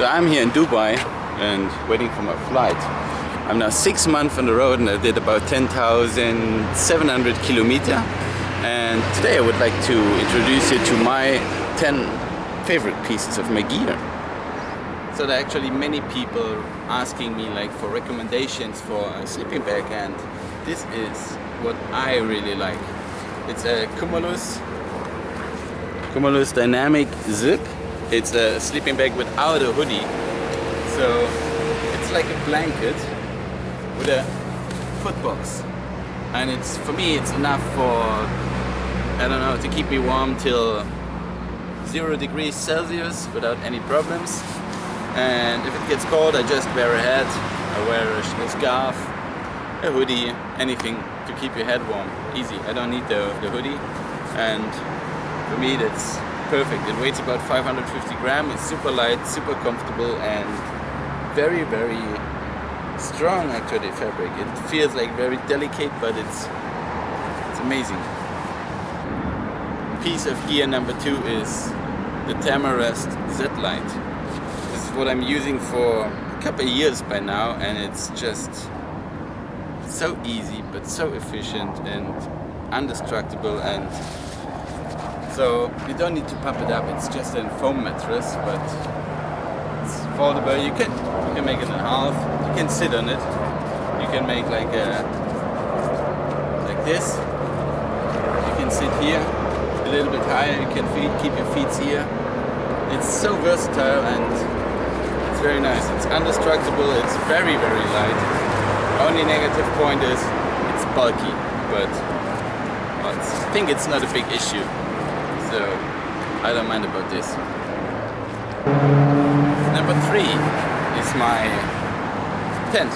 So I'm here in Dubai and waiting for my flight. I'm now 6 months on the road and I did about 10,700 kilometers. And today I would like to introduce you to my 10 favorite pieces of my gear. So there are actually many people asking me like for recommendations for a sleeping bag, and this is what I really like. It's a Cumulus Dynamic Zip. It's a sleeping bag without a hoodie. So it's like a blanket with a footbox. And it's, for me, it's enough for, I don't know, to keep me warm till 0 degrees Celsius without any problems. And if it gets cold, I just wear a hat, I wear a scarf, a hoodie, anything to keep your head warm. Easy. I don't need the hoodie. And for me, that's perfect. It weighs about 550 grams. It's super light, super comfortable, and very, very strong actually fabric. It feels like very delicate, but it's amazing. Piece of gear number 2 is the Thermos Z-Light. This is what I'm using for a couple of years by now, and it's just so easy but so efficient and indestructible, and so you don't need to pump it up. It's just a foam mattress, but it's foldable. You can make it in half. You can sit on it. You can make like this. You can sit here a little bit higher. You can keep your feet here. It's so versatile and it's very nice. It's indestructible. It's very, very light. Only negative point is it's bulky, but I think it's not a big issue. So I don't mind about this. Number 3 is my tent.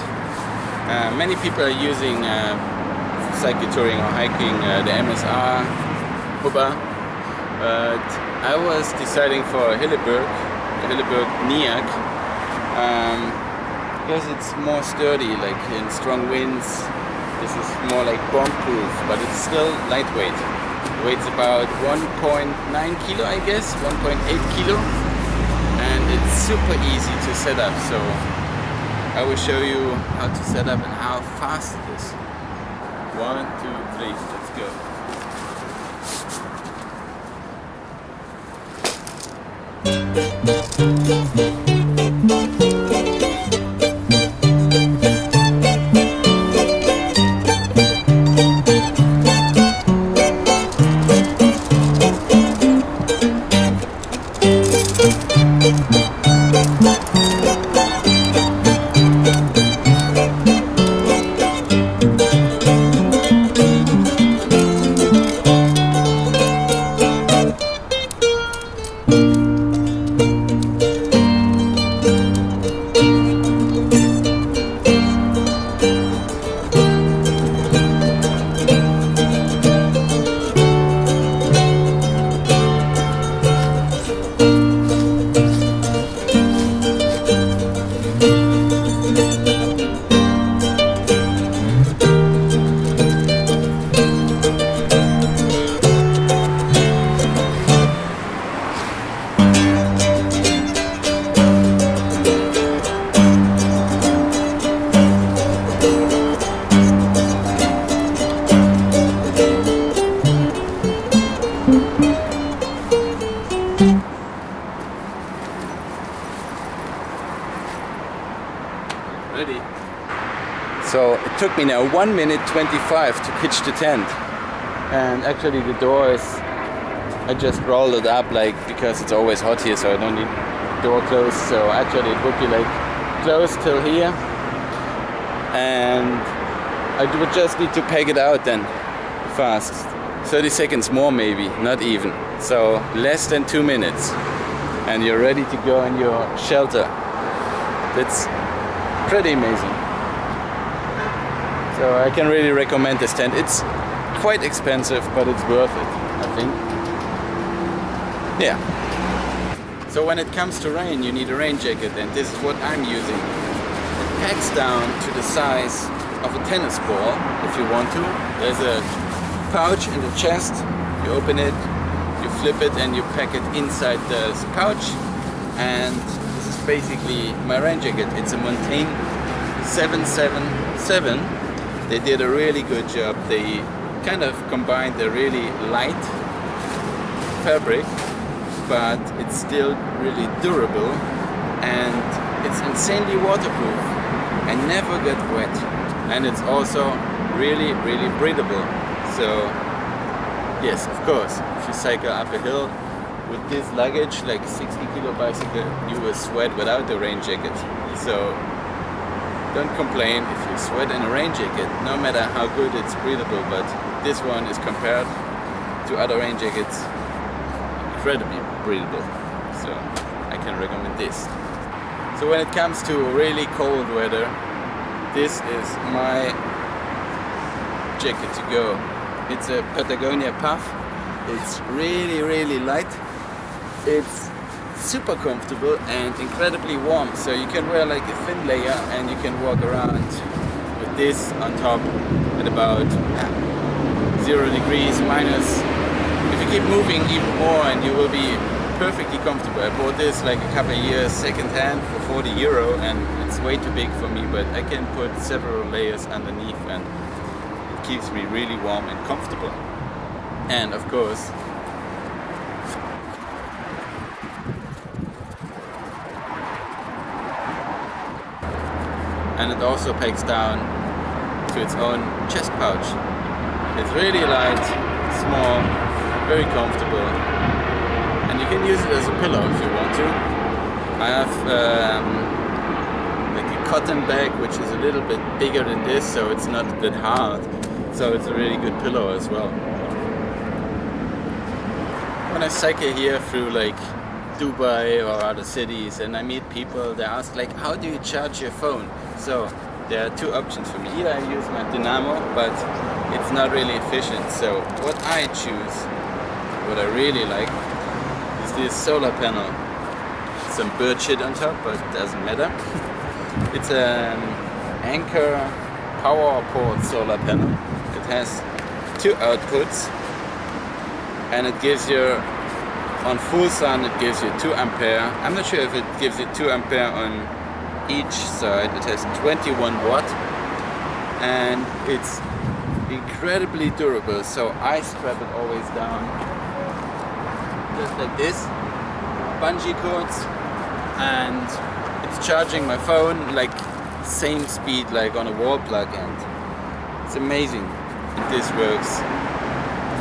Many people are using cyclotouring or hiking the MSR Hubba, but I was deciding for a Hilleberg Niak, because it's more sturdy, like in strong winds. This is more like bomb-proof, but it's still lightweight. Weighs about 1.9 kilo, I guess, 1.8 kilo, and it's super easy to set up. So I will show you how to set up and how fast it is. 1, 2, 3, let's go. Ready? So it took me now 1 minute 25 to pitch the tent, and actually the door is, I just rolled it up like, because it's always hot here, so I don't need the door closed. So actually it would be like closed till here, and I would just need to peg it out then fast. 30 seconds more maybe, not even. So less than 2 minutes and you're ready to go in your shelter. That's pretty amazing. So I can really recommend this tent. It's quite expensive, but it's worth it, I think. Yeah. So when it comes to rain, you need a rain jacket, and this is what I'm using. It packs down to the size of a tennis ball if you want to. There's a pouch in the chest. You open it, you flip it, and you pack it inside the pouch. And this is basically my rain jacket. It's a Montane 777. They did a really good job. They kind of combined the really light fabric, but it's still really durable, and it's insanely waterproof and never get wet, and it's also really breathable. So yes, of course, if you cycle up a hill with this luggage, like a 60-kilo bicycle, you will sweat without the rain jacket. So don't complain if you sweat in a rain jacket, no matter how good it's breathable, but this one is compared to other rain jackets incredibly breathable. So I can recommend this. So when it comes to really cold weather, this is my jacket to go. It's a Patagonia Puff. It's really light. It's super comfortable and incredibly warm, so you can wear like a thin layer and you can walk around with this on top at about 0 degrees minus. If you keep moving even more, and you will be perfectly comfortable. I bought this like a couple of years second hand for 40 euro, and it's way too big for me, but I can put several layers underneath and it keeps me really warm and comfortable. And of course, and it also packs down to its own chest pouch. It's really light, small, very comfortable, and you can use it as a pillow if you want to. I have like a cotton bag which is a little bit bigger than this, so it's not that hard, so it's a really good pillow as well. When I cycle here through like Dubai or other cities and I meet people, they ask like, how do you charge your phone? So there are two options for me. Either I use my dynamo, but it's not really efficient. So what I choose, what I really like, is this solar panel. Some bird shit on top, but it doesn't matter. It's an Anchor power port solar panel. It has two outputs, and it gives you, on full sun, it gives you 2 ampere. I'm not sure if it gives you 2 ampere on each side. It has 21 watt, and it's incredibly durable. So I strap it always down, just like this, bungee cords, and it's charging my phone like same speed like on a wall plug, and it's amazing. And this works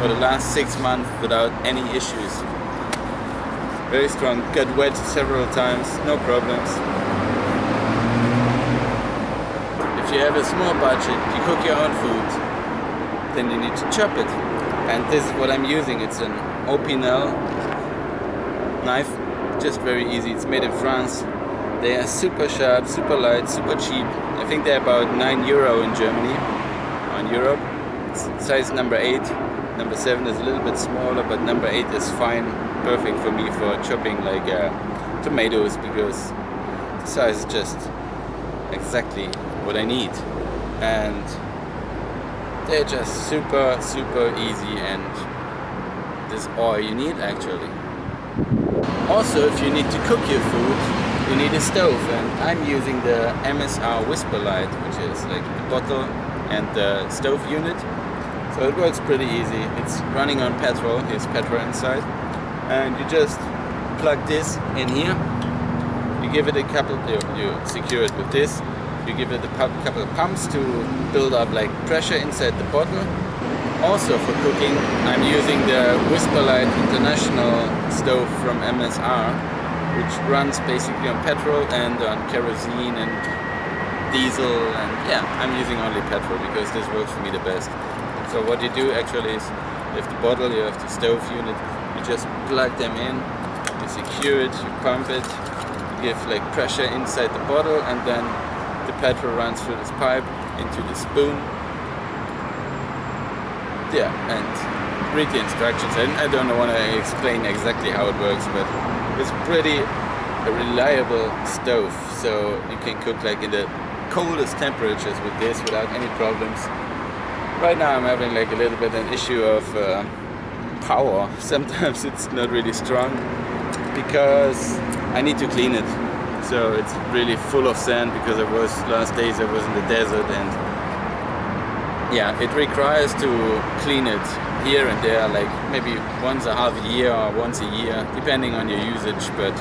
for the last 6 months without any issues. Very strong, got wet several times, no problems. If you have a small budget, you cook your own food, then you need to chop it. And this is what I'm using. It's an Opinel knife, just very easy. It's made in France. They are super sharp, super light, super cheap. I think they're about 9 euro in Germany, or in Europe. It's size number 8. Number 7 is a little bit smaller, but number 8 is fine, perfect for me for chopping like tomatoes, because the size is just exactly what I need. And they're just super easy, and this is all you need actually. Also, if you need to cook your food, you need a stove, and I'm using the MSR whisperlite, which is like the bottle and the stove unit. So it works pretty easy. It's running on petrol. Here's petrol inside, and you just plug this in here. You give it a couple, you secure it with this. You give it a couple of pumps to build up like pressure inside the bottle. Also for cooking, I'm using the whisperlite International stove from MSR, which runs basically on petrol and on kerosene and diesel, and yeah, I'm using only petrol because this works for me the best. So what you do actually is, you have the bottle, you have the stove unit, you just plug them in, you secure it, you pump it, you give like pressure inside the bottle, and then the petrol runs through this pipe into the spoon. Yeah, and read the instructions. And I don't want to explain exactly how it works, but it's pretty a reliable stove, so you can cook like in the coldest temperatures with this without any problems. Right now I'm having like a little bit an issue of power. Sometimes it's not really strong because I need to clean it. so it's really full of sand because last days I was in the desert, and yeah, it requires to clean it here and there, like maybe once a half a year or once a year, depending on your usage, but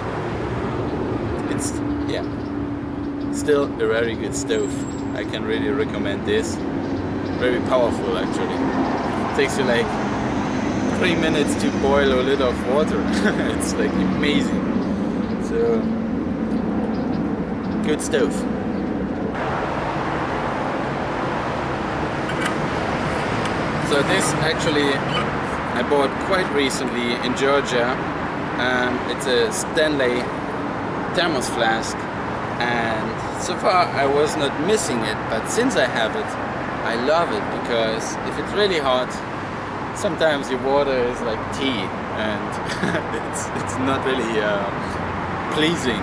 it's, yeah, still a very good stove. I can really recommend this. Very powerful actually. It takes you like 3 minutes to boil a liter of water. It's like amazing. So, good stove. So this actually I bought quite recently in Georgia. It's a Stanley Thermos flask, and so far I was not missing it, but since I have it, I love it, because if it's really hot, sometimes your water is like tea, and it's not really pleasing.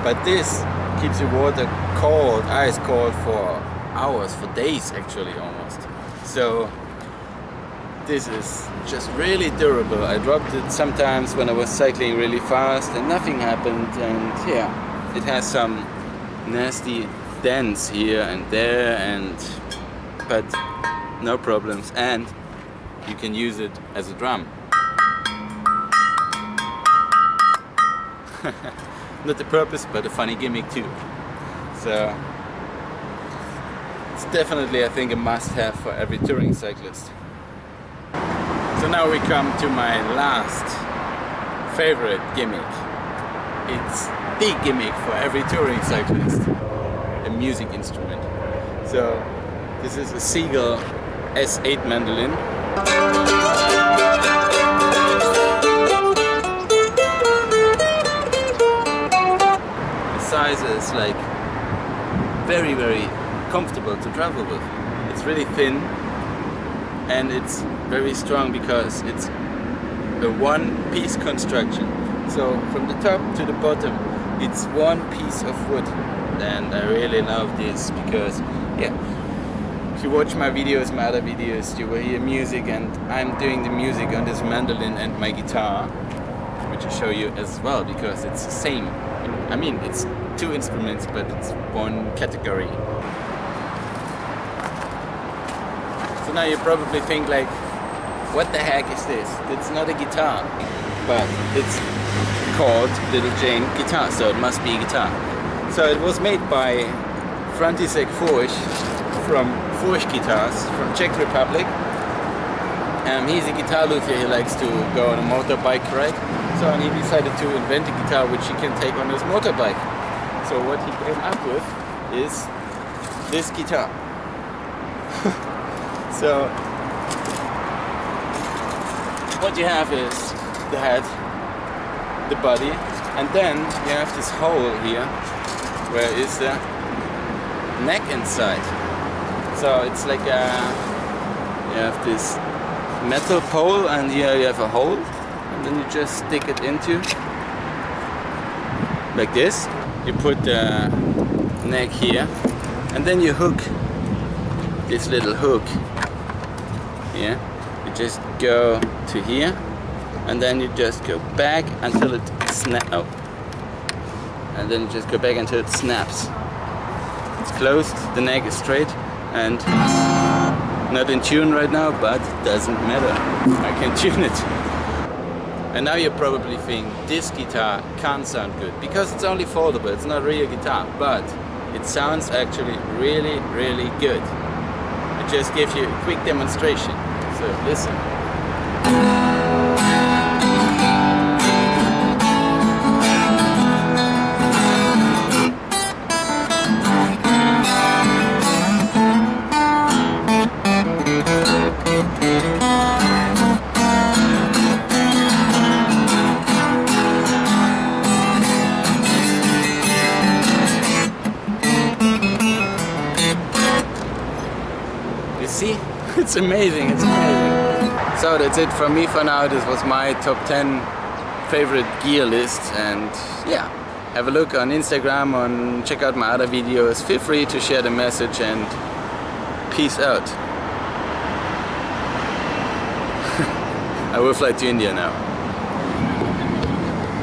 But this keeps your water cold, ice cold, for hours, for days actually almost. So this is just really durable. I dropped it sometimes when I was cycling really fast and nothing happened, and yeah, it has some nasty dents here and there, but no problems, and you can use it as a drum. Not the purpose, but a funny gimmick too. So it's definitely, I think, a must-have for every touring cyclist. So now we come to my last favorite gimmick. It's the gimmick for every touring cyclist, a music instrument. So this is a Seagull S8 mandolin. The size is like very comfortable to travel with. It's really thin, and it's very strong because it's a one-piece construction. So from the top to the bottom, it's one piece of wood, and I really love this because, yeah, if you watch my videos, my other videos, you will hear music, and I'm doing the music on this mandolin and my guitar, which I show you as well, because it's the same. I mean, it's two instruments, but it's one category. So now you probably think like, what the heck is this? It's not a guitar, but it's called Little Jane guitar, so it must be a guitar. So it was made by František Furch from Furch Guitars from Czech Republic. He's a guitar luthier. He likes to go on a motorbike ride. So and he decided to invent a guitar which he can take on his motorbike. So what he came up with is this guitar. So what you have is the head, the body, and then you have this hole here where is the neck inside. So it's like you have this metal pole, and here you have a hole, and then you just stick it into like this. You put the neck here, and then you hook this little hook here. You just go to here, and then you just go back until it snaps. Oh. And then you just go back until it snaps. It's closed, the neck is straight, and not in tune right now, but it doesn't matter. I can tune it. And now you probably think this guitar can't sound good because it's only foldable, it's not really a guitar, but it sounds actually really good. I just give you a quick demonstration. So listen. See? It's amazing, it's amazing. So that's it from me for now. This was my top 10 favorite gear list, and yeah, have a look on Instagram, check out my other videos. Feel free to share the message, and peace out. I will fly to India now.